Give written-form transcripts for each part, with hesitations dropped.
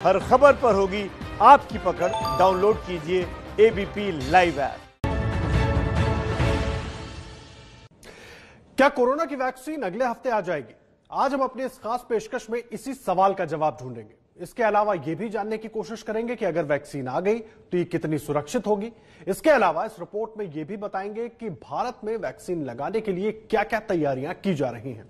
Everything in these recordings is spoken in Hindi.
हर खबर पर होगी आपकी पकड़। डाउनलोड कीजिए एबीपी लाइव ऐप। क्या कोरोना की वैक्सीन अगले हफ्ते आ जाएगी? आज हम अपनी इस खास पेशकश में इसी सवाल का जवाब ढूंढेंगे। इसके अलावा यह भी जानने की कोशिश करेंगे कि अगर वैक्सीन आ गई तो ये कितनी सुरक्षित होगी। इसके अलावा इस रिपोर्ट में यह भी बताएंगे कि भारत में वैक्सीन लगाने के लिए क्या क्या तैयारियां की जा रही हैं।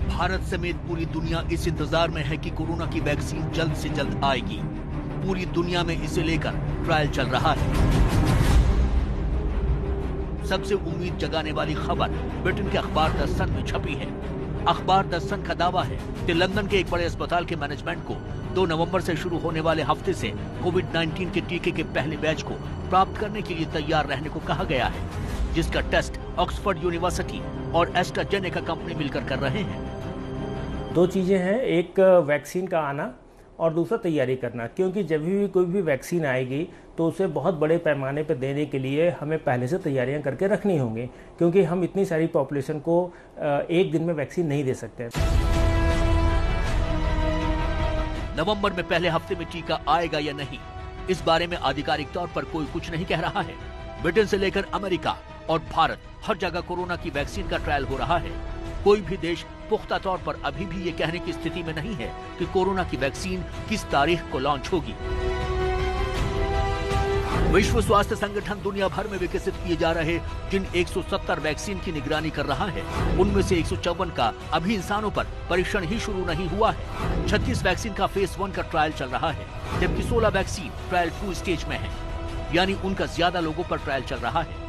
भारत समेत पूरी दुनिया इस इंतजार में है कि कोरोना की वैक्सीन जल्द से जल्द आएगी। पूरी दुनिया में इसे लेकर ट्रायल चल रहा है। सबसे उम्मीद जगाने वाली खबर ब्रिटेन के अखबार द सन में छपी है। अखबार द सन का दावा है कि लंदन के एक बड़े अस्पताल के मैनेजमेंट को 2 नवंबर से शुरू होने वाले हफ्ते से कोविड-19 के टीके के पहले बैच को प्राप्त करने के लिए तैयार रहने को कहा गया है, जिसका टेस्ट ऑक्सफोर्ड यूनिवर्सिटी और एस्ट्राजेनेका कंपनी मिलकर कर रहे हैं। दो चीज़ें हैं, एक वैक्सीन का आना और दूसरा तैयारी करना, क्योंकि जब भी कोई भी वैक्सीन आएगी तो उसे बहुत बड़े पैमाने पर देने के लिए हमें पहले से तैयारियां करके रखनी होंगी, क्योंकि हम इतनी सारी पॉपुलेशन को एक दिन में वैक्सीन नहीं दे सकते। नवंबर में पहले हफ्ते में टीका आएगा या नहीं, इस बारे में आधिकारिक तौर पर कोई कुछ नहीं कह रहा है। ब्रिटेन से लेकर अमेरिका और भारत, हर जगह कोरोना की वैक्सीन का ट्रायल हो रहा है। कोई भी देश पुख्ता तौर पर अभी भी ये कहने की स्थिति में नहीं है कि कोरोना की वैक्सीन किस तारीख को लॉन्च होगी। विश्व स्वास्थ्य संगठन दुनिया भर में विकसित किए जा रहे जिन 170 वैक्सीन की निगरानी कर रहा है, उनमें से 154 का अभी इंसानों पर परीक्षण ही शुरू नहीं हुआ है। 36 वैक्सीन का फेज 1 का ट्रायल चल रहा है, जबकि 16 वैक्सीन ट्रायल 2 स्टेज में है, यानी उनका ज्यादा लोगों पर ट्रायल चल रहा है।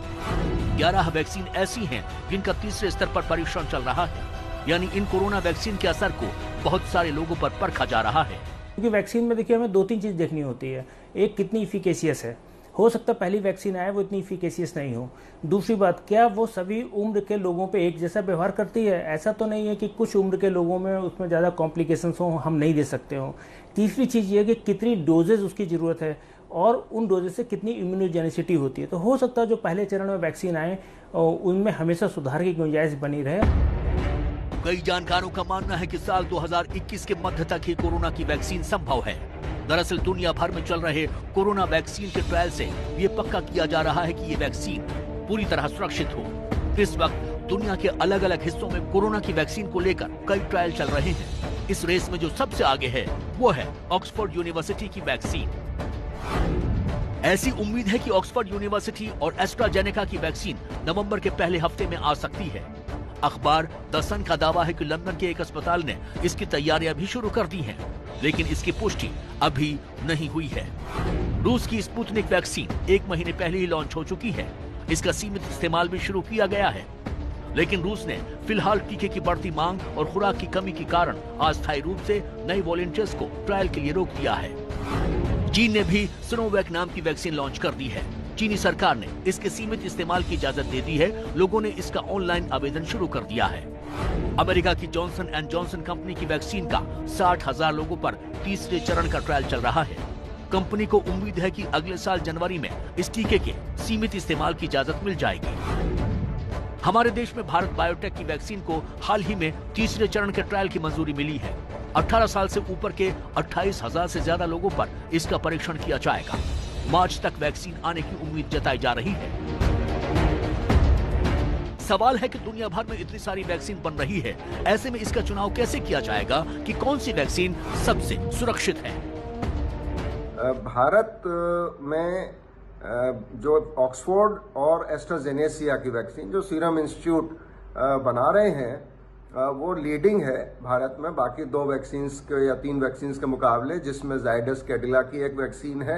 11 वैक्सीन ऐसी हैं जिनका तीसरे स्तर पर परीक्षण चल रहा है, यानी इन कोरोना वैक्सीन के असर को बहुत सारे लोगों पर परखा जा रहा है। क्योंकि वैक्सीन में देखिए हमें 2-3 चीज़ देखनी होती है। एक, कितनी इफिकेशियस है। हो सकता है पहली वैक्सीन आए वो इतनी इफिकेशियस नहीं हो। दूसरी बात, क्या वो सभी उम्र के लोगों पे एक जैसा व्यवहार करती है? ऐसा तो नहीं है कि कुछ उम्र के लोगों में उसमें ज़्यादा कॉम्प्लिकेशंस हो, हम नहीं दे सकते हो। तीसरी चीज़ ये कि कितनी डोजेज उसकी ज़रूरत है और उन डोजेज से कितनी इम्यूनोजेनिसिटी होती है। तो हो सकता है जो पहले चरण में वैक्सीन आए उनमें हमेशा सुधार की गुंजाइश बनी रहे। कई जानकारों का मानना है कि साल 2021 के मध्य तक ही कोरोना की वैक्सीन संभव है। दरअसल दुनिया भर में चल रहे कोरोना वैक्सीन के ट्रायल से ये पक्का किया जा रहा है कि ये वैक्सीन पूरी तरह सुरक्षित हो। इस वक्त दुनिया के अलग अलग हिस्सों में कोरोना की वैक्सीन को लेकर कई ट्रायल चल रहे हैं। इस रेस में जो सबसे आगे है वो है ऑक्सफोर्ड यूनिवर्सिटी की वैक्सीन। ऐसी उम्मीद है कि ऑक्सफोर्ड यूनिवर्सिटी और एस्ट्राजेनेका की वैक्सीन नवंबर के पहले हफ्ते में आ सकती है। अखबार द सन का दावा है कि लंदन के एक अस्पताल ने इसकी तैयारियां भी शुरू कर दी हैं, लेकिन इसकी पुष्टि अभी नहीं हुई है। रूस की स्पुतनिक वैक्सीन 1 महीने पहले ही लॉन्च हो चुकी है। इसका सीमित इस्तेमाल भी शुरू किया गया है, लेकिन रूस ने फिलहाल टीके की बढ़ती मांग और खुराक की कमी के कारण अस्थायी रूप से नए वॉलंटियर्स को ट्रायल के लिए रोक दिया है। चीन ने भी सिनोवैक नाम की वैक्सीन लॉन्च कर दी है। चीनी सरकार ने इसके सीमित इस्तेमाल की इजाजत दे दी है। लोगों ने इसका ऑनलाइन आवेदन शुरू कर दिया है। अमेरिका की जॉनसन एंड जॉनसन कंपनी की वैक्सीन का 60,000 लोगों पर तीसरे चरण का ट्रायल चल रहा है। कंपनी को उम्मीद है कि अगले साल जनवरी में इस टीके के सीमित इस्तेमाल की इजाजत मिल जाएगी। हमारे देश में भारत बायोटेक की वैक्सीन को हाल ही में तीसरे चरण के ट्रायल की मंजूरी मिली है। 18 साल से ऊपर के 28,000 से ज्यादा लोगों पर इसका परीक्षण किया जाएगा। मार्च तक वैक्सीन आने की उम्मीद जताई जा रही है। सवाल है कि दुनिया भर में इतनी सारी वैक्सीन बन रही है, ऐसे में इसका चुनाव कैसे किया जाएगा कि कौन सी वैक्सीन सबसे सुरक्षित है? भारत में जो ऑक्सफोर्ड और एस्ट्राजेनेका की वैक्सीन जो सीरम इंस्टीट्यूट बना रहे हैं, वो लीडिंग है भारत में बाकी 2 वैक्सीन के या 3 वैक्सीन के मुकाबले, जिसमें जाइडस कैडिला की एक वैक्सीन है,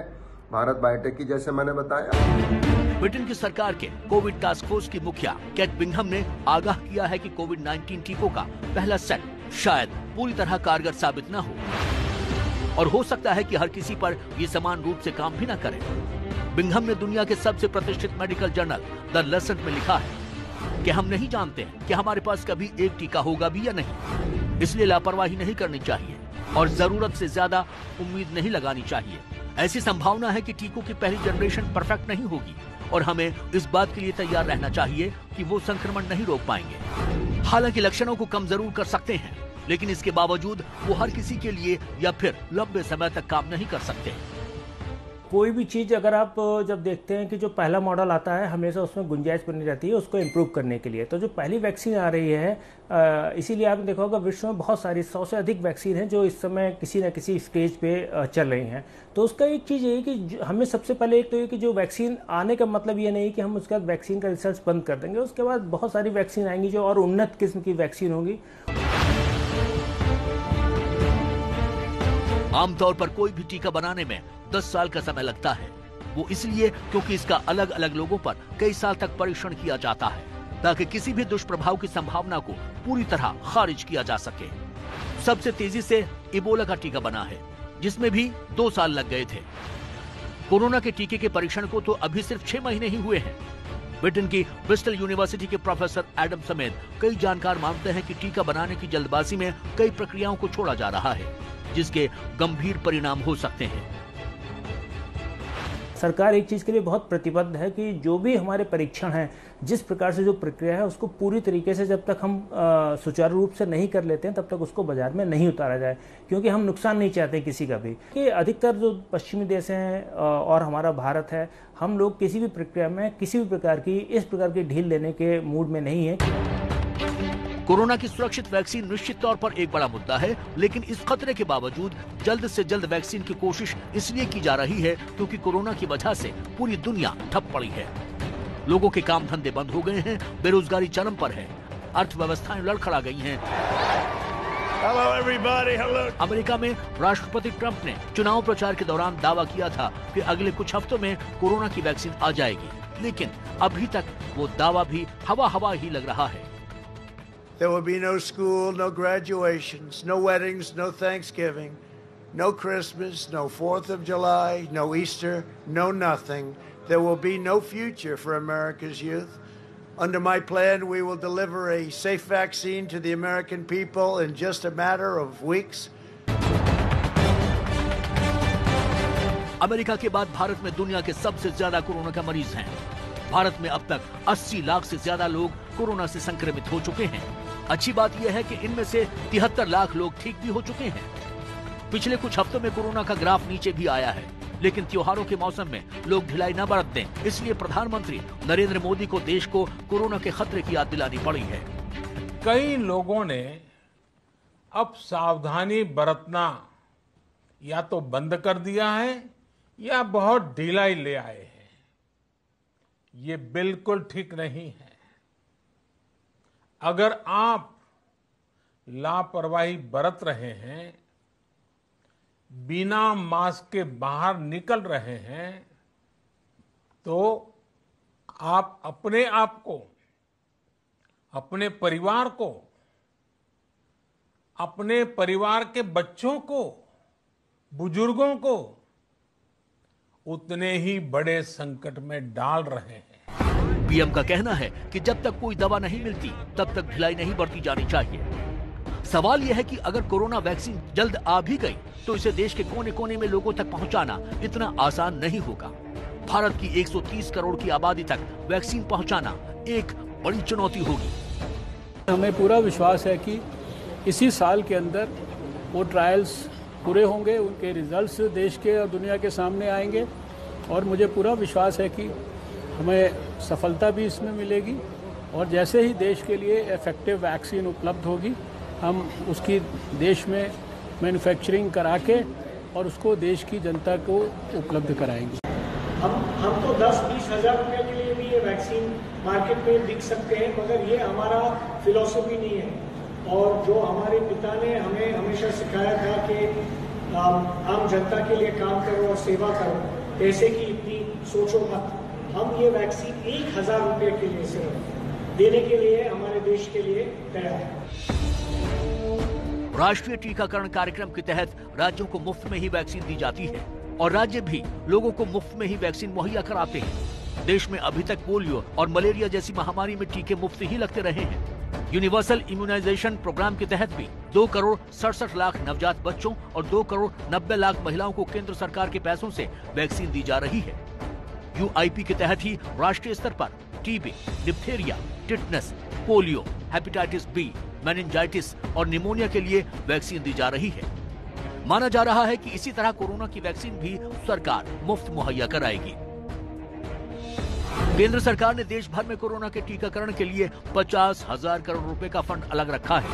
भारत बायोटेक की, जैसे मैंने बताया। ब्रिटेन की सरकार के कोविड टास्क फोर्स की मुखिया केट बिंघम ने आगाह किया है कि कोविड-19 टीकों का पहला सेट शायद पूरी तरह कारगर साबित न हो, और हो सकता है कि हर किसी पर ये समान रूप से काम भी न करे। बिंघम ने दुनिया के सबसे प्रतिष्ठित मेडिकल जर्नल द लेसेंट में लिखा है कि हम नहीं जानते कि हमारे पास कभी एक टीका होगा भी या नहीं, इसलिए लापरवाही नहीं करनी चाहिए और जरूरत से ज्यादा उम्मीद नहीं लगानी चाहिए। ऐसी संभावना है कि टीकों की पहली जनरेशन परफेक्ट नहीं होगी और हमें इस बात के लिए तैयार रहना चाहिए कि वो संक्रमण नहीं रोक पाएंगे। हालांकि लक्षणों को कम जरूर कर सकते हैं, लेकिन इसके बावजूद वो हर किसी के लिए या फिर लंबे समय तक काम नहीं कर सकते। कोई भी चीज़ अगर आप जब देखते हैं कि जो पहला मॉडल आता है हमेशा उसमें गुंजाइश बनी रहती है उसको इम्प्रूव करने के लिए। तो जो पहली वैक्सीन आ रही है इसीलिए आपने देखा होगा विश्व में बहुत सारी 100 से अधिक वैक्सीन हैं जो इस समय किसी न किसी स्टेज पे चल रही हैं। तो उसका एक चीज़ ये है कि हमें सबसे पहले एक तो ये कि जो वैक्सीन आने का मतलब ये नहीं कि हम उसके बाद वैक्सीन का रिसर्च बंद कर देंगे। उसके बाद बहुत सारी वैक्सीन आएंगी जो और उन्नत किस्म की वैक्सीन होंगी। आमतौर पर कोई भी टीका बनाने में 10 साल का समय लगता है। वो इसलिए क्योंकि इसका अलग अलग लोगों पर कई साल तक परीक्षण किया जाता है ताकि किसी भी दुष्प्रभाव की संभावना को पूरी तरह खारिज किया जा सके। सबसे तेजी से इबोला का टीका बना है जिसमें भी 2 साल लग गए थे। कोरोना के टीके के परीक्षण को तो अभी सिर्फ 6 महीने ही हुए हैं। ब्रिटेन की ब्रिस्टल यूनिवर्सिटी के प्रोफेसर एडम समेत कई जानकार मानते हैं कि टीका बनाने की जल्दबाजी में कई प्रक्रियाओं को छोड़ा जा रहा है जिसके गंभीर परिणाम हो सकते हैं। सरकार एक चीज़ के लिए बहुत प्रतिबद्ध है कि जो भी हमारे परीक्षण हैं, जिस प्रकार से जो प्रक्रिया है उसको पूरी तरीके से जब तक हम सुचारू रूप से नहीं कर लेते हैं तब तक उसको बाजार में नहीं उतारा जाए, क्योंकि हम नुकसान नहीं चाहते किसी का भी। कि अधिकतर जो पश्चिमी देश हैं और हमारा भारत है, हम लोग किसी भी प्रक्रिया में किसी भी प्रकार की इस प्रकार की ढील लेने के मूड में नहीं है। कोरोना की सुरक्षित वैक्सीन निश्चित तौर पर एक बड़ा मुद्दा है, लेकिन इस खतरे के बावजूद जल्द से जल्द वैक्सीन की कोशिश इसलिए की जा रही है क्योंकि कोरोना की वजह से पूरी दुनिया ठप पड़ी है। लोगों के काम धंधे बंद हो गए हैं, बेरोजगारी चरम पर है, अर्थव्यवस्थाएं लड़खड़ा गई हैं। Hello everybody, hello. अमेरिका में राष्ट्रपति ट्रंप ने चुनाव प्रचार के दौरान दावा किया था कि अगले कुछ हफ्तों में कोरोना की वैक्सीन आ जाएगी, लेकिन अभी तक वो दावा भी हवा ही लग रहा है। There will be no school, no graduations, no weddings, no Thanksgiving, no Christmas, no 4th of July, no Easter, no nothing. There will be no future for America's youth. Under my plan, we will deliver a safe vaccine to the American people in just a matter of weeks. America के बाद भारत में दुनिया के सबसे ज्यादा कोरोना का मरीज हैं। भारत में अब तक 80 लाख से ज्यादा लोग कोरोना से संक्रमित हो चुके हैं। अच्छी बात यह है कि इनमें से 73 लाख लोग ठीक भी हो चुके हैं। पिछले कुछ हफ्तों में कोरोना का ग्राफ नीचे भी आया है, लेकिन त्योहारों के मौसम में लोग ढिलाई न बरत दें, इसलिए प्रधानमंत्री नरेंद्र मोदी को देश को कोरोना के खतरे की याद दिलानी पड़ी है। कई लोगों ने अब सावधानी बरतना या तो बंद कर दिया है या बहुत ढिलाई ले आए हैं। ये बिल्कुल ठीक नहीं है। अगर आप लापरवाही बरत रहे हैं, बिना मास्क के बाहर निकल रहे हैं, तो आप अपने आप को, अपने परिवार को, अपने परिवार के बच्चों को, बुजुर्गों को उतने ही बड़े संकट में डाल रहे हैं। पीएम का कहना है कि जब तक कोई दवा नहीं मिलती तब तक ढिलाई नहीं बरती जानी चाहिए। सवाल यह है कि अगर कोरोना वैक्सीन जल्द आ भी गई तो इसे देश के कोने कोने में लोगों तक पहुंचाना इतना आसान नहीं होगा। भारत की 130 करोड़ की आबादी तक वैक्सीन पहुंचाना एक बड़ी चुनौती होगी। हमें पूरा विश्वास है कि इसी साल के अंदर वो ट्रायल्स पूरे होंगे, उनके रिजल्ट्स देश के और दुनिया के सामने आएंगे और मुझे पूरा विश्वास है कि हमें सफलता भी इसमें मिलेगी और जैसे ही देश के लिए इफेक्टिव वैक्सीन उपलब्ध होगी हम उसकी देश में मैन्युफैक्चरिंग करा के और उसको देश की जनता को उपलब्ध कराएंगे। हम तो 10-20 हज़ार रुपये के लिए भी ये वैक्सीन मार्केट में बिक सकते हैं, मगर ये हमारा फिलॉसफी नहीं है। और जो हमारे पिता ने हमें हमेशा सिखाया था कि आम जनता के लिए काम करो और सेवा करो, पैसे की इतनी सोचो मत। हम ये वैक्सीन 1,000 रुपये के लिए सिर्फ देने के लिए हमारे देश के लिए तैयार है। राष्ट्रीय टीकाकरण कार्यक्रम के तहत राज्यों को मुफ्त में ही वैक्सीन दी जाती है और राज्य भी लोगों को मुफ्त में ही वैक्सीन मुहैया कराते हैं। देश में अभी तक पोलियो और मलेरिया जैसी महामारी में टीके मुफ्त ही लगते रहे हैं। यूनिवर्सल इम्यूनाइजेशन प्रोग्राम के तहत भी 2 करोड़ 67 लाख नवजात बच्चों और 2 करोड़ 90 लाख महिलाओं को केंद्र सरकार के पैसों से वैक्सीन दी जा रही है। UIP के तहत ही राष्ट्रीय स्तर पर TB, diphtheria, tetanus, polio, hepatitis B, meningitis और निमोनिया के लिए वैक्सीन दी जा रही है। माना जा रहा है कि इसी तरह कोरोना की वैक्सीन भी सरकार मुफ्त मुहैया कराएगी। केंद्र सरकार ने देश भर में कोरोना के टीकाकरण के लिए 50,000 करोड़ रुपए का फंड अलग रखा है,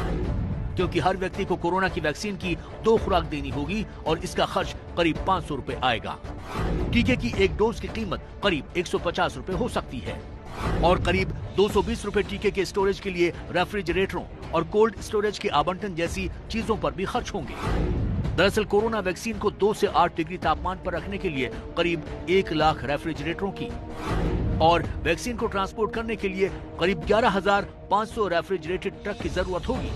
क्योंकि हर व्यक्ति को कोरोना की वैक्सीन की 2 खुराक देनी होगी और इसका खर्च करीब 500 रुपए आएगा। टीके की एक डोज की कीमत करीब 150 रुपए हो सकती है और करीब 220 रुपए टीके के स्टोरेज के लिए रेफ्रिजरेटरों और कोल्ड स्टोरेज के आवंटन जैसी चीजों पर भी खर्च होंगे। दरअसल कोरोना वैक्सीन को 2 से 8 डिग्री तापमान पर रखने के लिए करीब 1 लाख रेफ्रिजरेटरों की और वैक्सीन को ट्रांसपोर्ट करने के लिए करीब 11,500 रेफ्रिजरेटेड ट्रक की जरूरत होगी।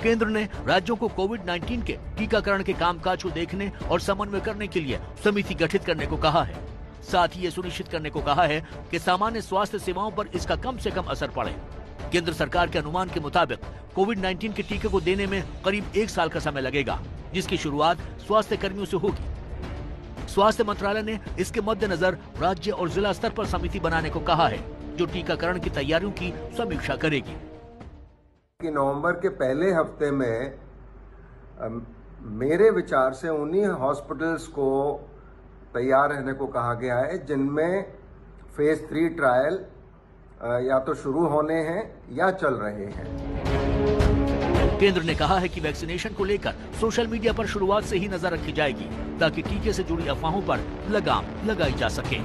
केंद्र ने राज्यों को कोविड-19 के टीकाकरण के कामकाज को देखने और समन्वय करने के लिए समिति गठित करने को कहा है। साथ ही ये सुनिश्चित करने को कहा है कि सामान्य स्वास्थ्य सेवाओं पर इसका कम से कम असर पड़े। केंद्र सरकार के अनुमान के मुताबिक कोविड-19 के टीके को देने में करीब 1 साल का समय लगेगा, जिसकी शुरुआत स्वास्थ्य कर्मियों से होगी। स्वास्थ्य मंत्रालय ने इसके मद्देनजर राज्य और जिला स्तर पर समिति बनाने को कहा है, जो टीकाकरण की तैयारियों की समीक्षा करेगी। कि नवंबर के पहले हफ्ते में मेरे विचार से उन्हीं हॉस्पिटल्स को तैयार रहने को कहा गया है जिनमें फेज 3 ट्रायल या तो शुरू होने हैं या चल रहे हैं। केंद्र ने कहा है कि वैक्सीनेशन को लेकर सोशल मीडिया पर शुरुआत से ही नजर रखी जाएगी, ताकि टीके से जुड़ी अफवाहों पर लगाम लगाई जा सके।